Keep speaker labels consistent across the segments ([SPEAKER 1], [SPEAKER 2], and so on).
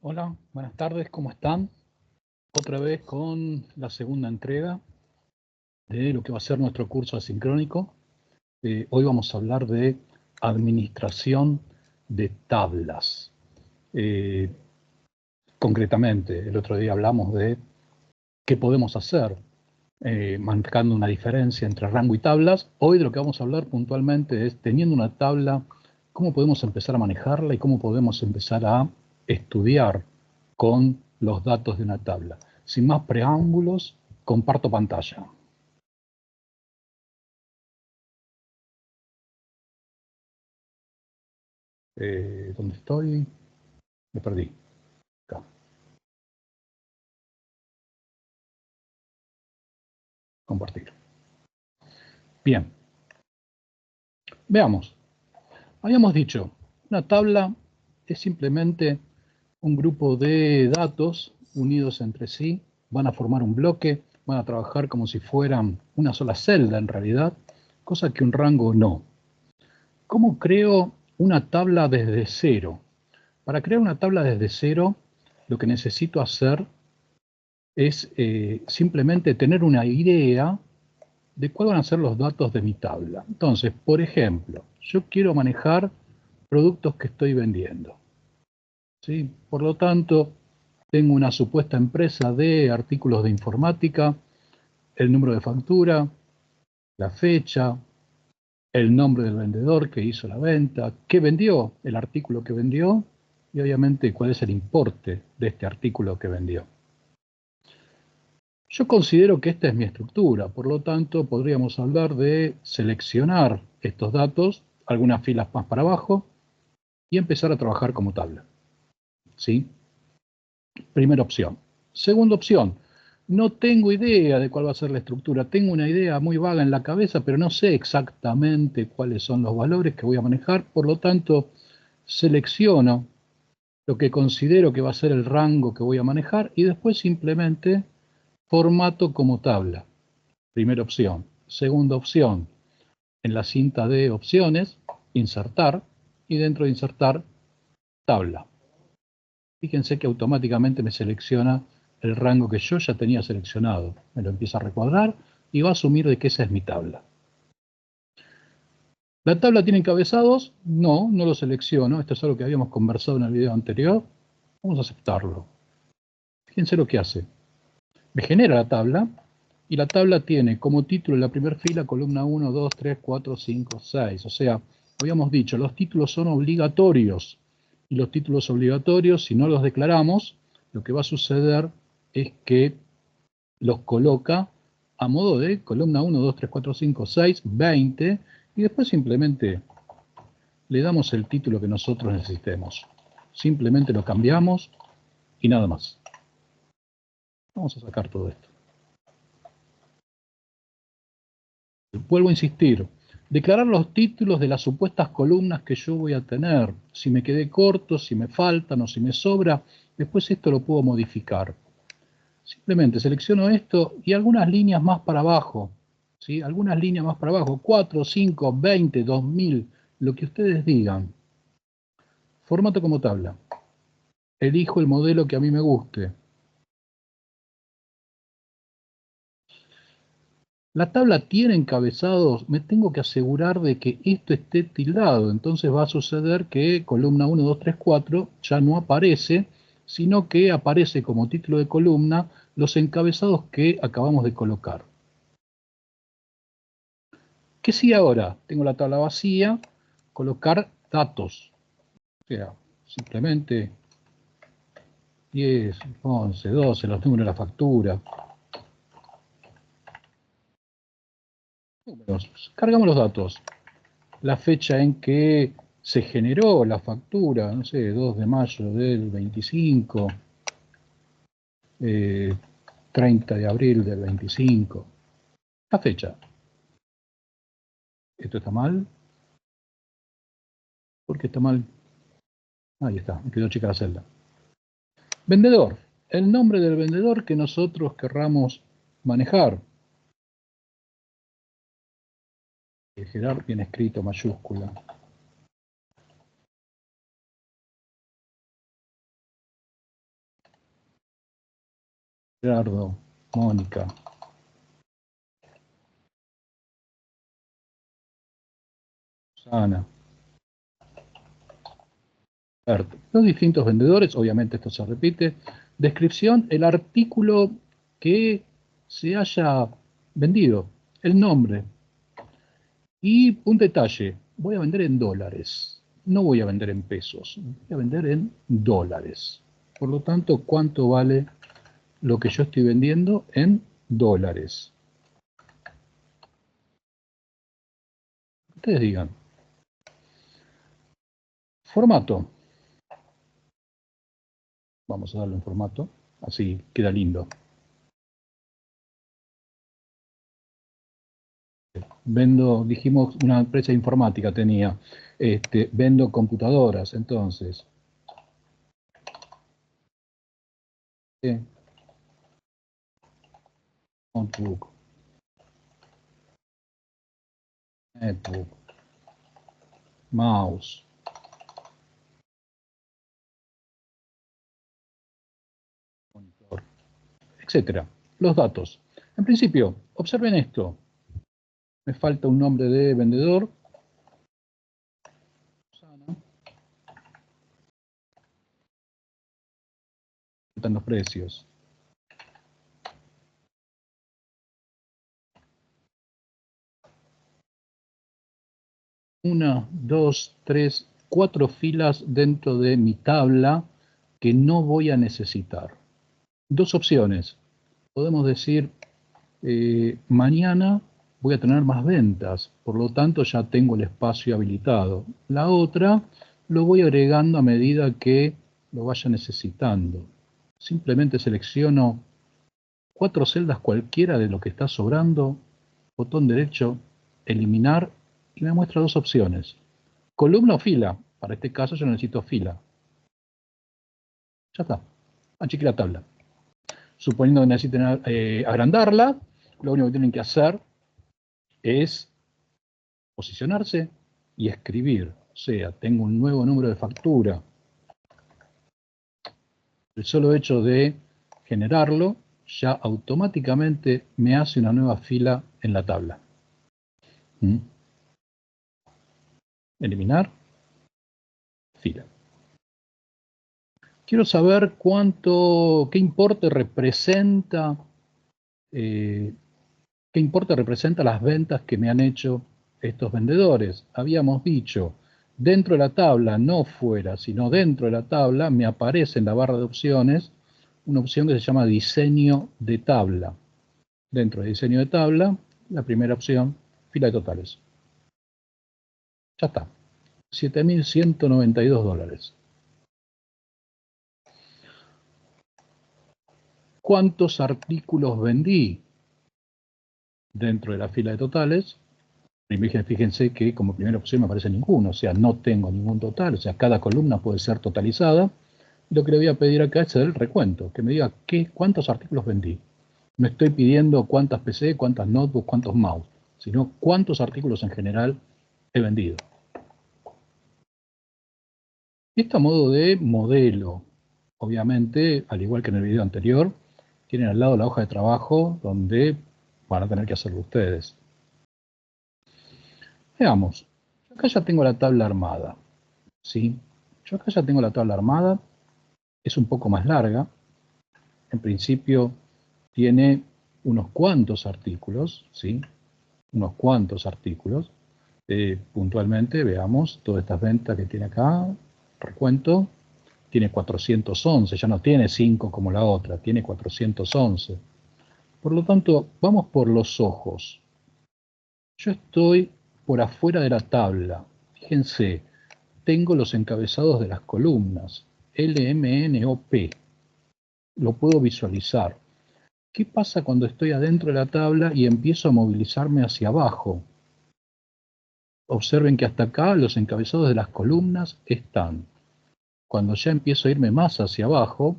[SPEAKER 1] Hola, buenas tardes, ¿cómo están? Otra vez con la segunda entrega de lo que va a ser nuestro curso asincrónico. Hoy vamos a hablar de administración de tablas. Concretamente, el otro día hablamos de qué podemos hacer marcando una diferencia entre rango y tablas. Hoy de lo que vamos a hablar puntualmente es, teniendo una tabla, cómo podemos empezar a manejarla y cómo podemos empezar a estudiar con los datos de una tabla. Sin más preámbulos, comparto pantalla. ¿Dónde estoy? Me perdí. Acá. Compartir. Bien. Veamos. Habíamos dicho, una tabla es simplemente un grupo de datos unidos entre sí, van a formar un bloque, van a trabajar como si fueran una sola celda en realidad, cosa que un rango no. ¿Cómo creo una tabla desde cero? Para crear una tabla desde cero, lo que necesito hacer es simplemente tener una idea de cuáles van a ser los datos de mi tabla. Entonces, por ejemplo, yo quiero manejar productos que estoy vendiendo, ¿sí? Por lo tanto, tengo una supuesta empresa de artículos de informática, el número de factura, la fecha, el nombre del vendedor que hizo la venta, qué vendió, el artículo que vendió y obviamente cuál es el importe de este artículo que vendió. Yo considero que esta es mi estructura, por lo tanto podríamos hablar de seleccionar estos datos, algunas filas más para abajo y empezar a trabajar como tabla. ¿Sí? Primera opción. Segunda opción, no tengo idea de cuál va a ser la estructura. Tengo una idea muy vaga en la cabeza, pero no sé exactamente cuáles son los valores que voy a manejar. Por lo tanto, selecciono lo que considero que va a ser el rango que voy a manejar y después simplemente formato como tabla. Primera opción. Segunda opción, en la cinta de opciones, insertar y dentro de insertar, tabla. Fíjense que automáticamente me selecciona el rango que yo ya tenía seleccionado. Me lo empieza a recuadrar y va a asumir de que esa es mi tabla. ¿La tabla tiene encabezados? No, no lo selecciono. Esto es algo que habíamos conversado en el video anterior. Vamos a aceptarlo. Fíjense lo que hace. Me genera la tabla y la tabla tiene como título en la primera fila columna 1, 2, 3, 4, 5, 6. O sea, habíamos dicho, los títulos son obligatorios. Y los títulos obligatorios, si no los declaramos, lo que va a suceder es que los coloca a modo de columna 1, 2, 3, 4, 5, 6, 20, y después simplemente le damos el título que nosotros necesitemos. Simplemente lo cambiamos y nada más. Vamos a sacar todo esto. Vuelvo a insistir, declarar los títulos de las supuestas columnas que yo voy a tener. Si me quedé corto, si me faltan o si me sobra, después esto lo puedo modificar. Simplemente selecciono esto y algunas líneas más para abajo, ¿sí? Algunas líneas más para abajo, 4, 5, 20, 2000, lo que ustedes digan. Formato como tabla. Elijo el modelo que a mí me guste. La tabla tiene encabezados, me tengo que asegurar de que esto esté tildado, entonces va a suceder que columna 1, 2, 3, 4 ya no aparece, sino que aparece como título de columna los encabezados que acabamos de colocar. ¿Qué sigue ahora? Tengo la tabla vacía, colocar datos, o sea, simplemente 10, 11, 12, los números de la factura. Números. Cargamos los datos. La fecha en que se generó la factura, no sé, 2 de mayo del 25, 30 de abril del 25. La fecha. ¿Esto está mal? ¿Por qué está mal? Ahí está, me quedó chica la celda. Vendedor. El nombre del vendedor que nosotros querramos manejar. Gerard bien escrito, mayúscula. Gerardo, Mónica, Susana, Bert. Los distintos vendedores, obviamente esto se repite. Descripción, el artículo que se haya vendido, el nombre. Y un detalle, voy a vender en dólares, no voy a vender en pesos, voy a vender en dólares. Por lo tanto, ¿cuánto vale lo que yo estoy vendiendo en dólares? Ustedes digan. Formato. Vamos a darle un formato, así queda lindo. Vendo, dijimos, una empresa informática tenía. Vendo computadoras, entonces. Notebook, netbook, mouse, monitor, etcétera. Los datos. En principio, observen esto. Me falta un nombre de vendedor. Faltan los precios. 1, 2, 3, 4 filas dentro de mi tabla que no voy a necesitar. Dos opciones. Podemos decir, mañana voy a tener más ventas, por lo tanto ya tengo el espacio habilitado. La otra lo voy agregando a medida que lo vaya necesitando. Simplemente selecciono 4 celdas cualquiera de lo que está sobrando, botón derecho, eliminar, y me muestra dos opciones. Columna o fila. Para este caso yo necesito fila. Ya está. Achiqué la tabla. Suponiendo que necesiten agrandarla, lo único que tienen que hacer es posicionarse y escribir. O sea, tengo un nuevo número de factura. El solo hecho de generarlo ya automáticamente me hace una nueva fila en la tabla. Eliminar, fila. Quiero saber qué importe representa las ventas que me han hecho estos vendedores. Habíamos dicho, dentro de la tabla, no fuera, sino dentro de la tabla, me aparece en la barra de opciones una opción que se llama diseño de tabla. Dentro de diseño de tabla, la primera opción, fila de totales. Ya está. 7.192 dólares. ¿Cuántos artículos vendí? Dentro de la fila de totales, fíjense que como primera opción me aparece ninguno, o sea, no tengo ningún total, o sea, cada columna puede ser totalizada. Lo que le voy a pedir acá es el recuento, que me diga cuántos artículos vendí. No estoy pidiendo cuántas PC, cuántas notebooks, cuántos mouse, sino cuántos artículos en general he vendido. Esto a modo de modelo. Obviamente, al igual que en el video anterior, tienen al lado la hoja de trabajo donde van a tener que hacerlo ustedes. Veamos, yo acá ya tengo la tabla armada, ¿sí? Yo acá ya tengo la tabla armada, es un poco más larga, en principio tiene unos cuantos artículos, ¿sí? Unos cuantos artículos. Puntualmente, veamos todas estas ventas que tiene acá, recuento, tiene 411, ya no tiene 5 como la otra, tiene 411. Por lo tanto, vamos por los ojos. Yo estoy por afuera de la tabla. Fíjense, tengo los encabezados de las columnas, L, M, N, O, P. Lo puedo visualizar. ¿Qué pasa cuando estoy adentro de la tabla y empiezo a movilizarme hacia abajo? Observen que hasta acá los encabezados de las columnas están. Cuando ya empiezo a irme más hacia abajo,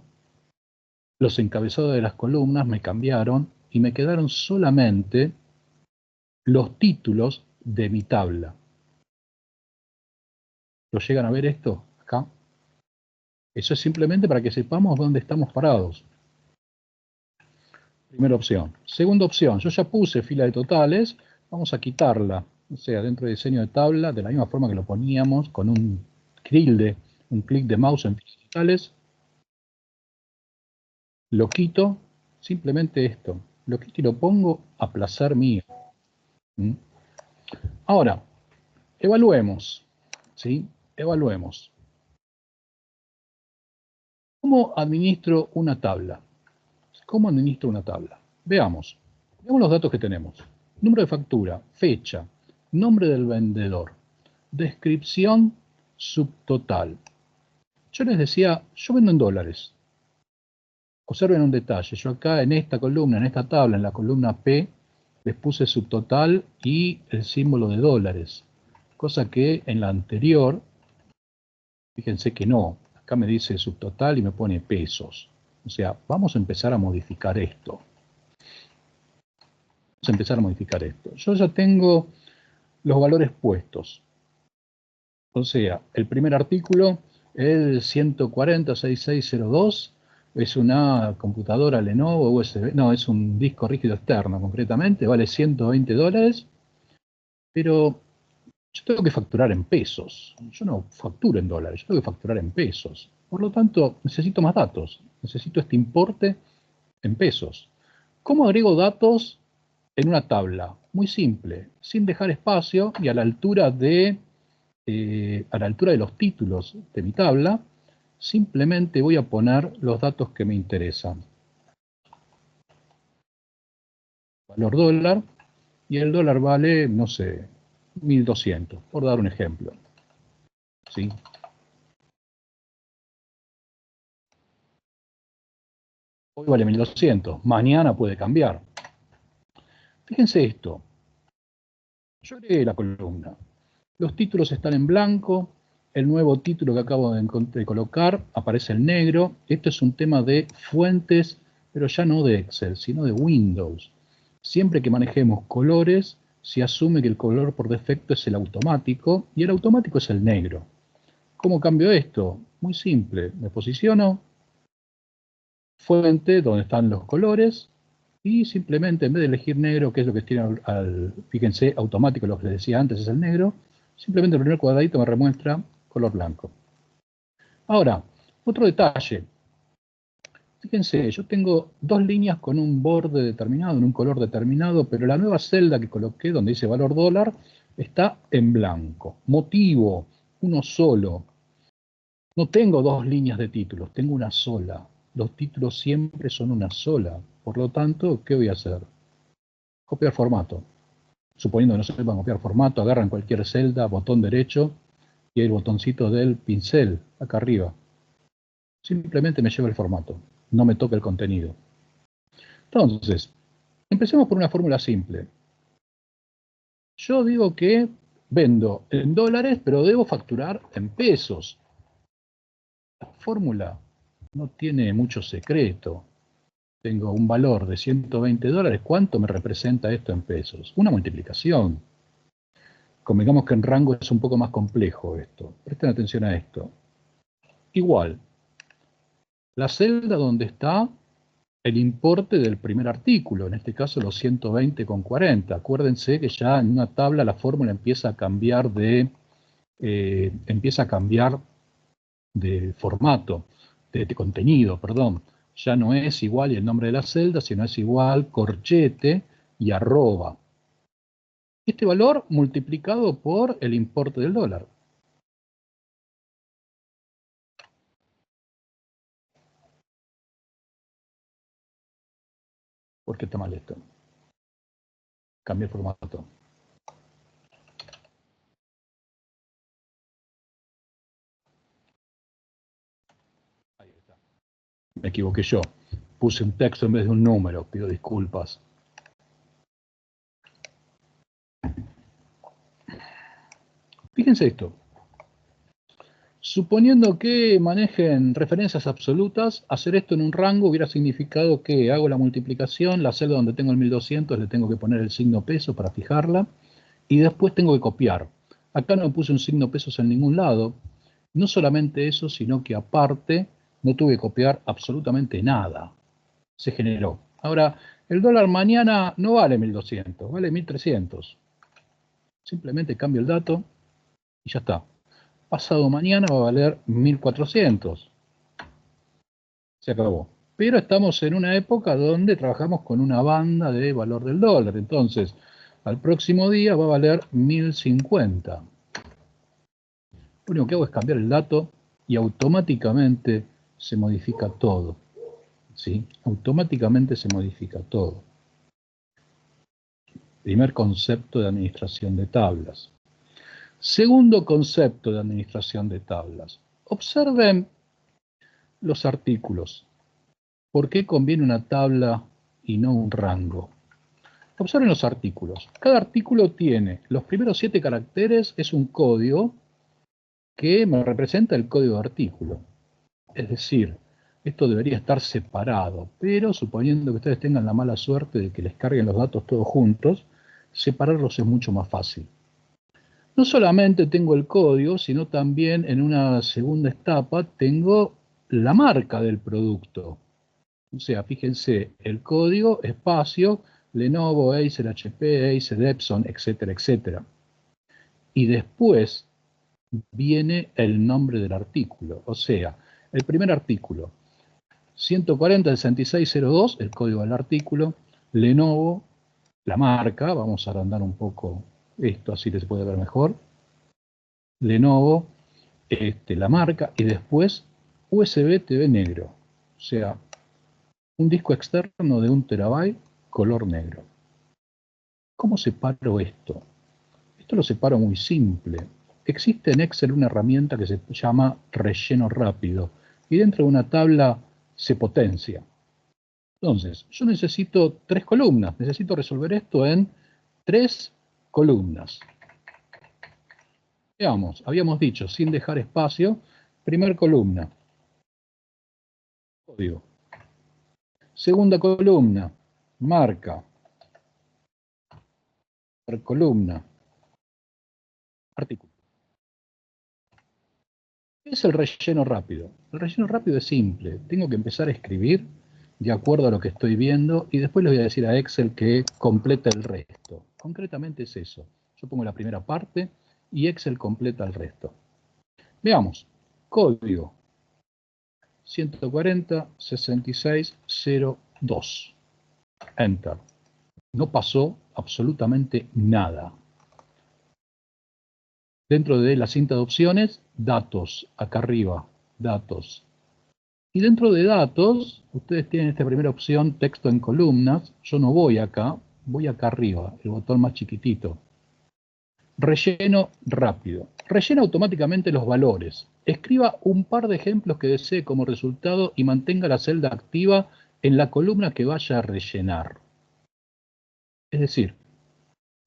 [SPEAKER 1] los encabezados de las columnas me cambiaron y me quedaron solamente los títulos de mi tabla. ¿Lo llegan a ver esto acá? Eso es simplemente para que sepamos dónde estamos parados. Primera opción. Segunda opción, yo ya puse fila de totales, vamos a quitarla. O sea, dentro de diseño de tabla, de la misma forma que lo poníamos, con un tilde, un clic de mouse en filas totales, lo quito, simplemente esto. Lo quito y lo pongo a placer mío. ¿Mm? Ahora, evaluemos. ¿Sí? Evaluemos. ¿Cómo administro una tabla? ¿Cómo administro una tabla? Veamos. Veamos los datos que tenemos. Número de factura, fecha, nombre del vendedor, descripción, subtotal. Yo les decía, yo vendo en dólares. Observen un detalle. Yo acá en esta columna, en esta tabla, en la columna P, les puse subtotal y el símbolo de dólares. Cosa que en la anterior, fíjense que no. Acá me dice subtotal y me pone pesos. O sea, vamos a empezar a modificar esto. Vamos a empezar a modificar esto. Yo ya tengo los valores puestos. O sea, el primer artículo, el 140-6602, es una computadora Lenovo USB, no, es un disco rígido externo concretamente, vale $120, pero yo tengo que facturar en pesos. Yo no facturo en dólares, yo tengo que facturar en pesos. Por lo tanto, necesito más datos. Necesito este importe en pesos. ¿Cómo agrego datos en una tabla? Muy simple, sin dejar espacio y a la altura de los títulos de mi tabla, simplemente voy a poner los datos que me interesan. Valor dólar, y el dólar vale, no sé, 1.200, por dar un ejemplo. ¿Sí? Hoy vale 1.200, mañana puede cambiar. Fíjense esto. Yo agregué la columna. Los títulos están en blanco. El nuevo título que acabo de colocar aparece en negro. Esto es un tema de fuentes, pero ya no de Excel, sino de Windows. Siempre que manejemos colores, se asume que el color por defecto es el automático, y el automático es el negro. ¿Cómo cambio esto? Muy simple. Me posiciono, fuente, donde están los colores, y simplemente en vez de elegir negro, que es lo que tiene fíjense, automático, lo que les decía antes es el negro, simplemente el primer cuadradito me remuestra color blanco. Ahora, otro detalle. Fíjense, yo tengo dos líneas con un borde determinado, en un color determinado, pero la nueva celda que coloqué, donde dice valor dólar, está en blanco. Motivo, uno solo. No tengo dos líneas de títulos, tengo una sola. Los títulos siempre son una sola. Por lo tanto, ¿qué voy a hacer? Copiar formato. Suponiendo que no sepan copiar formato, agarran cualquier celda, botón derecho, y el botoncito del pincel, acá arriba. Simplemente me lleva el formato, no me toca el contenido. Entonces, empecemos por una fórmula simple. Yo digo que vendo en dólares, pero debo facturar en pesos. La fórmula no tiene mucho secreto. Tengo un valor de $120. ¿Cuánto me representa esto en pesos? Una multiplicación. Convengamos que en rango es un poco más complejo esto. Presten atención a esto. Igual, la celda donde está el importe del primer artículo, en este caso los 120,40. Acuérdense que ya en una tabla la fórmula empieza a cambiar de formato, de contenido, perdón. Ya no es igual el nombre de la celda, sino es igual corchete y arroba. Este valor multiplicado por el importe del dólar. ¿Por qué está mal esto? Cambié el formato. Ahí está. Me equivoqué yo. Puse un texto en vez de un número. Pido disculpas. Fíjense esto. Suponiendo que manejen referencias absolutas, hacer esto en un rango hubiera significado que hago la multiplicación, la celda donde tengo el 1200 le tengo que poner el signo peso para fijarla, y después tengo que copiar. Acá no puse un signo pesos en ningún lado. No solamente eso, sino que aparte no tuve que copiar absolutamente nada. Se generó. Ahora, El dólar mañana no vale 1.200, vale 1.300. Simplemente cambio el dato y ya está. Pasado mañana va a valer 1.400. Se acabó. Pero estamos en una época donde trabajamos con una banda de valor del dólar. Entonces, al próximo día va a valer 1.050. Lo único que hago es cambiar el dato y automáticamente se modifica todo. ¿Sí? Automáticamente se modifica todo. Primer concepto de administración de tablas. Segundo concepto de administración de tablas. Observen los artículos. ¿Por qué conviene una tabla y no un rango? Observen los artículos. Cada artículo tiene los primeros 7 caracteres, es un código que me representa el código de artículo. Es decir, esto debería estar separado, pero suponiendo que ustedes tengan la mala suerte de que les carguen los datos todos juntos, separarlos es mucho más fácil. No solamente tengo el código, sino también en una segunda etapa tengo la marca del producto. O sea, fíjense, el código, espacio, Lenovo, Acer, HP, Acer, Epson, etcétera, etcétera. Y después viene el nombre del artículo. O sea, el primer artículo, 140.6602, el código del artículo, Lenovo, la marca, vamos a agrandar un poco esto, así les puede ver mejor. Lenovo, la marca, y después USB TV negro. O sea, un disco externo de 1 TB, color negro. ¿Cómo separo esto? Esto lo separo muy simple. Existe en Excel una herramienta que se llama relleno rápido, y dentro de una tabla se potencia. Entonces, yo necesito 3 columnas, necesito resolver esto en 3 columnas. Veamos, habíamos dicho, sin dejar espacio, primer columna, código. Segunda columna, marca. Tercera columna, artículo. ¿Qué es el relleno rápido? El relleno rápido es simple. Tengo que empezar a escribir de acuerdo a lo que estoy viendo y después le voy a decir a Excel que complete el resto. Concretamente es eso. Yo pongo la primera parte y Excel completa el resto. Veamos. Código 140.6602. Enter. No pasó absolutamente nada. Dentro de la cinta de opciones, datos, acá arriba, datos. Y dentro de datos, ustedes tienen esta primera opción, texto en columnas. Yo no voy acá, voy acá arriba, el botón más chiquitito. Relleno rápido. Rellena automáticamente los valores. Escriba un par de ejemplos que desee como resultado y mantenga la celda activa en la columna que vaya a rellenar. Es decir,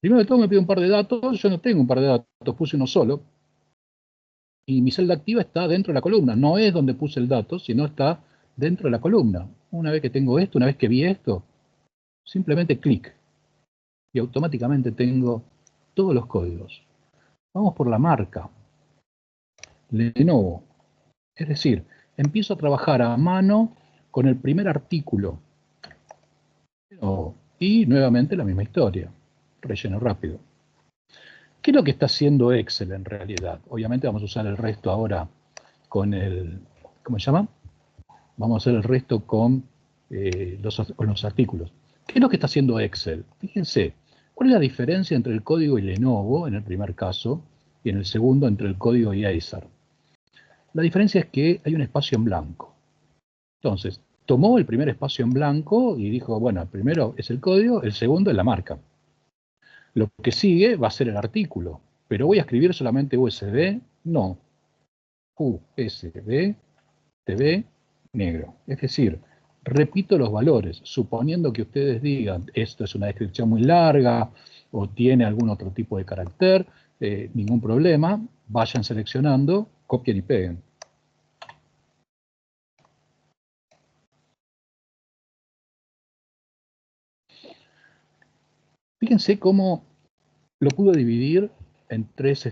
[SPEAKER 1] primero de todo me pide un par de datos, yo no tengo un par de datos, puse uno solo. Y mi celda activa está dentro de la columna, no es donde puse el dato, sino está dentro de la columna. Una vez que tengo esto, una vez que vi esto, simplemente clic y automáticamente tengo todos los códigos. Vamos por la marca, Lenovo. Es decir, empiezo a trabajar a mano con el primer artículo. Y nuevamente la misma historia, relleno rápido. ¿Qué es lo que está haciendo Excel en realidad? Obviamente vamos a usar el resto ahora con el, ¿cómo se llama? Vamos a hacer el resto con los artículos. ¿Qué es lo que está haciendo Excel? Fíjense, ¿cuál es la diferencia entre el código y Lenovo, en el primer caso, y en el segundo entre el código y Acer? La diferencia es que hay un espacio en blanco. Entonces, tomó el primer espacio en blanco y dijo, bueno, el primero es el código, el segundo es la marca. Lo que sigue va a ser el artículo. ¿Pero voy a escribir solamente USB? No. USB, TV, negro. Es decir, repito los valores, suponiendo que ustedes digan, esto es una descripción muy larga o tiene algún otro tipo de carácter, ningún problema, vayan seleccionando, copien y peguen. Fíjense cómo lo pude dividir en tres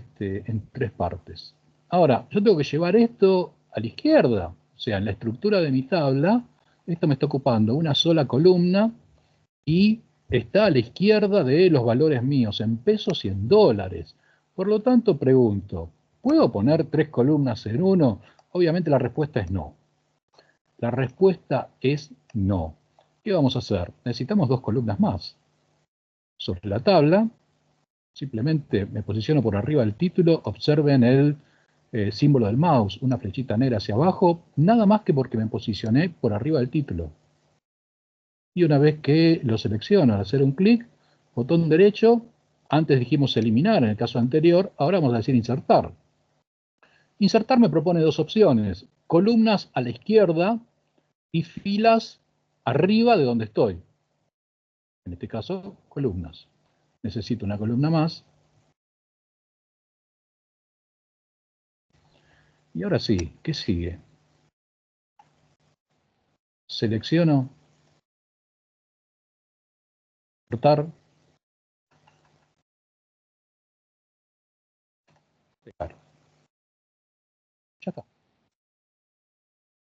[SPEAKER 1] partes. Ahora, yo tengo que llevar esto a la izquierda, o sea, en la estructura de mi tabla, esto me está ocupando una sola columna y está a la izquierda de los valores míos en pesos y en dólares. Por lo tanto, pregunto, ¿puedo poner 3 columnas en uno? Obviamente la respuesta es no. La respuesta es no. ¿Qué vamos a hacer? Necesitamos 2 columnas más. Sobre la tabla, simplemente me posiciono por arriba del título, observen el símbolo del mouse, una flechita negra hacia abajo, nada más que porque me posicioné por arriba del título. Y una vez que lo selecciono al hacer un clic, botón derecho, antes dijimos eliminar en el caso anterior, ahora vamos a decir insertar. Insertar me propone 2 opciones, columnas a la izquierda y filas arriba de donde estoy. En este caso, columnas. Necesito una columna más. Y ahora sí, ¿qué sigue? Selecciono, cortar, pegar. Ya está.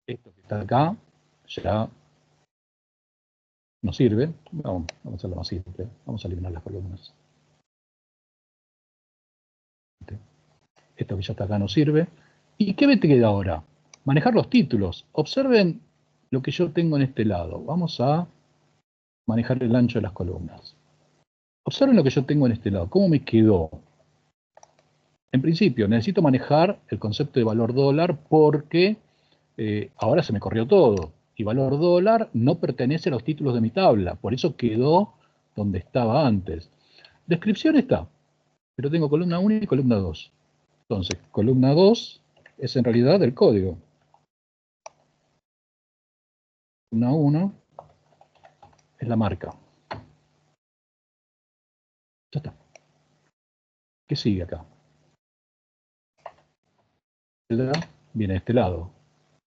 [SPEAKER 1] Esto que está acá ya no sirve. Vamos a hacerlo más simple. Vamos a eliminar las columnas. Esto que ya está acá no sirve. ¿Y qué me queda ahora? Manejar los títulos. Observen lo que yo tengo en este lado. Vamos a manejar el ancho de las columnas. Observen lo que yo tengo en este lado. ¿Cómo me quedó? En principio, necesito manejar el concepto de valor dólar porque ahora se me corrió todo. Y valor dólar no pertenece a los títulos de mi tabla. Por eso quedó donde estaba antes. Descripción está, pero tengo columna 1 y columna 2. Entonces, columna 2 es en realidad el código. Columna 1 es la marca. Ya está. ¿Qué sigue acá? Viene de este lado,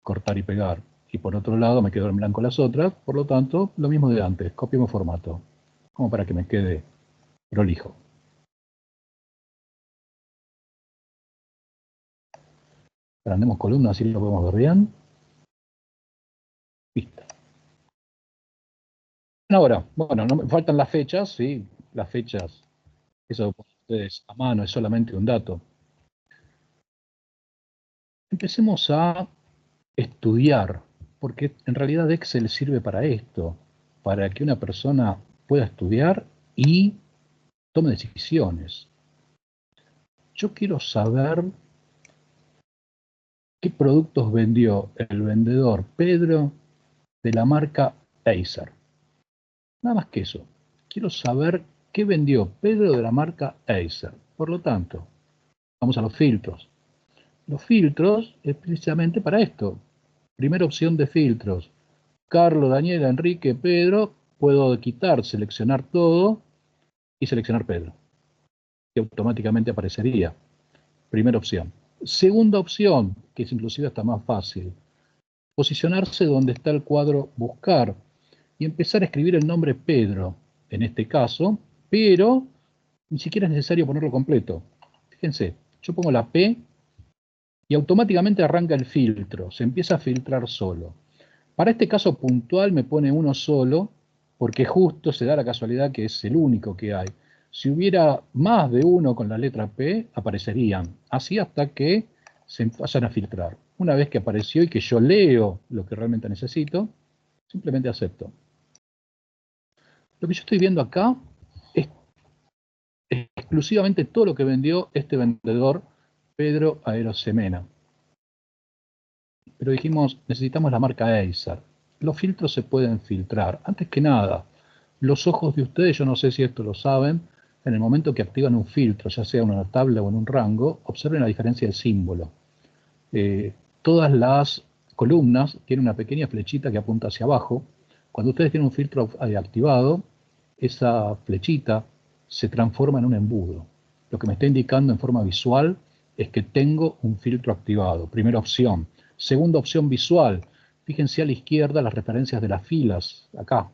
[SPEAKER 1] cortar y pegar. Y por otro lado me quedo en blanco las otras, por lo tanto, lo mismo de antes, copiamos formato, como para que me quede prolijo. Agrandemos columnas, así lo podemos ver bien. Listo. Ahora, bueno, no me faltan las fechas, sí, las fechas, eso por ustedes a mano es solamente un dato. Empecemos a estudiar, porque en realidad Excel sirve para esto, para que una persona pueda estudiar y tome decisiones. Yo quiero saber qué productos vendió el vendedor Pedro de la marca Acer. Nada más que eso. Quiero saber qué vendió Pedro de la marca Acer. Por lo tanto, vamos a los filtros. Los filtros es precisamente para esto. Primera opción de filtros. Carlos, Daniela, Enrique, Pedro. Puedo quitar, seleccionar todo y seleccionar Pedro. Y automáticamente aparecería. Primera opción. Segunda opción, que es inclusive hasta más fácil. Posicionarse donde está el cuadro buscar y empezar a escribir el nombre Pedro, en este caso, pero ni siquiera es necesario ponerlo completo. Fíjense, yo pongo la P y automáticamente arranca el filtro, se empieza a filtrar solo. Para este caso puntual me pone uno solo, porque justo se da la casualidad que es el único que hay. Si hubiera más de uno con la letra P, aparecerían, así hasta que se vayan a filtrar. Una vez que apareció y que yo leo lo que realmente necesito, simplemente acepto. Lo que yo estoy viendo acá es exclusivamente todo lo que vendió este vendedor, Pedro Aerosemena. Pero dijimos, necesitamos la marca Acer. Los filtros se pueden filtrar. Antes que nada, los ojos de ustedes, yo no sé si esto lo saben, en el momento que activan un filtro, ya sea en una tabla o en un rango, observen la diferencia del símbolo. Todas las columnas tienen una pequeña flechita que apunta hacia abajo. Cuando ustedes tienen un filtro activado, esa flechita se transforma en un embudo. Lo que me está indicando en forma visual es que tengo un filtro activado. Primera opción. Segunda opción visual. Fíjense a la izquierda las referencias de las filas. Acá.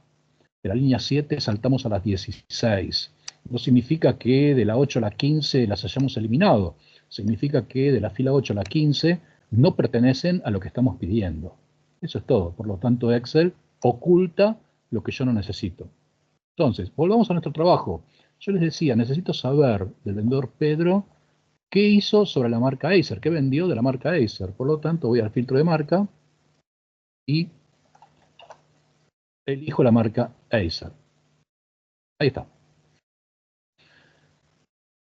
[SPEAKER 1] De la línea 7 saltamos a las 16. No significa que de la 8 a la 15 las hayamos eliminado. Significa que de la fila 8 a la 15 no pertenecen a lo que estamos pidiendo. Eso es todo. Por lo tanto, Excel oculta lo que yo no necesito. Entonces, volvamos a nuestro trabajo. Yo les decía, necesito saber del vendedor Pedro qué hizo sobre la marca Acer, qué vendió de la marca Acer. Por lo tanto, voy al filtro de marca y elijo la marca Acer. Ahí está.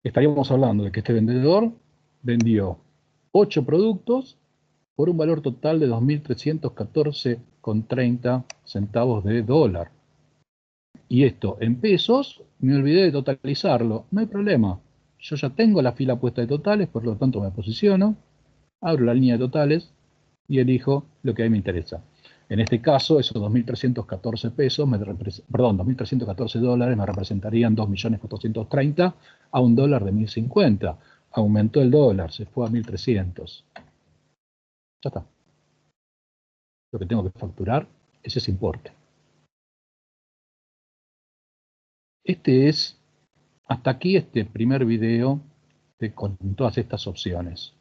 [SPEAKER 1] Estaríamos hablando de que este vendedor vendió 8 productos por un valor total de 2.314,30 centavos de dólar. Y esto en pesos, me olvidé de totalizarlo. No hay problema. Yo ya tengo la fila puesta de totales, por lo tanto me posiciono, abro la línea de totales y elijo lo que a mí me interesa. En este caso, esos 2.314 pesos, perdón, 2.314 dólares me representarían 2.430.000 a un dólar de 1.050. Aumentó el dólar, se fue a 1.300. Ya está. Lo que tengo que facturar es ese importe. Hasta aquí este primer video con todas estas opciones.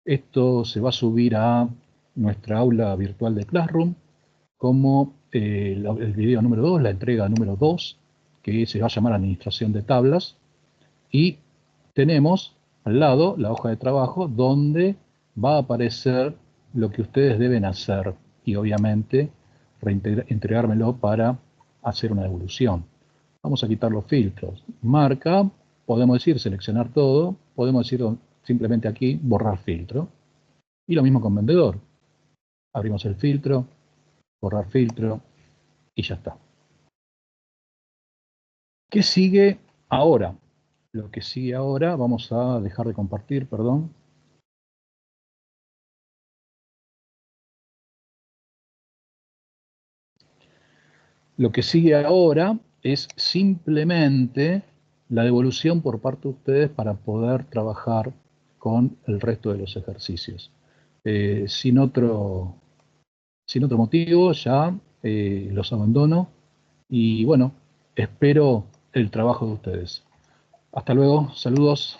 [SPEAKER 1] Esto se va a subir a nuestra aula virtual de Classroom como el video número 2, la entrega número 2, que se va a llamar Administración de Tablas. Y tenemos al lado la hoja de trabajo donde va a aparecer lo que ustedes deben hacer y obviamente entregármelo para hacer una devolución. Vamos a quitar los filtros. Marca, podemos decir seleccionar todo, podemos decir simplemente aquí borrar filtro. Y lo mismo con vendedor. Abrimos el filtro, borrar filtro y ya está. ¿Qué sigue ahora? Lo que sigue ahora, vamos a dejar de compartir, perdón. Lo que sigue ahora es simplemente la devolución por parte de ustedes para poder trabajar con el resto de los ejercicios. Sin otro motivo, ya los abandono y bueno, espero el trabajo de ustedes. Hasta luego, saludos.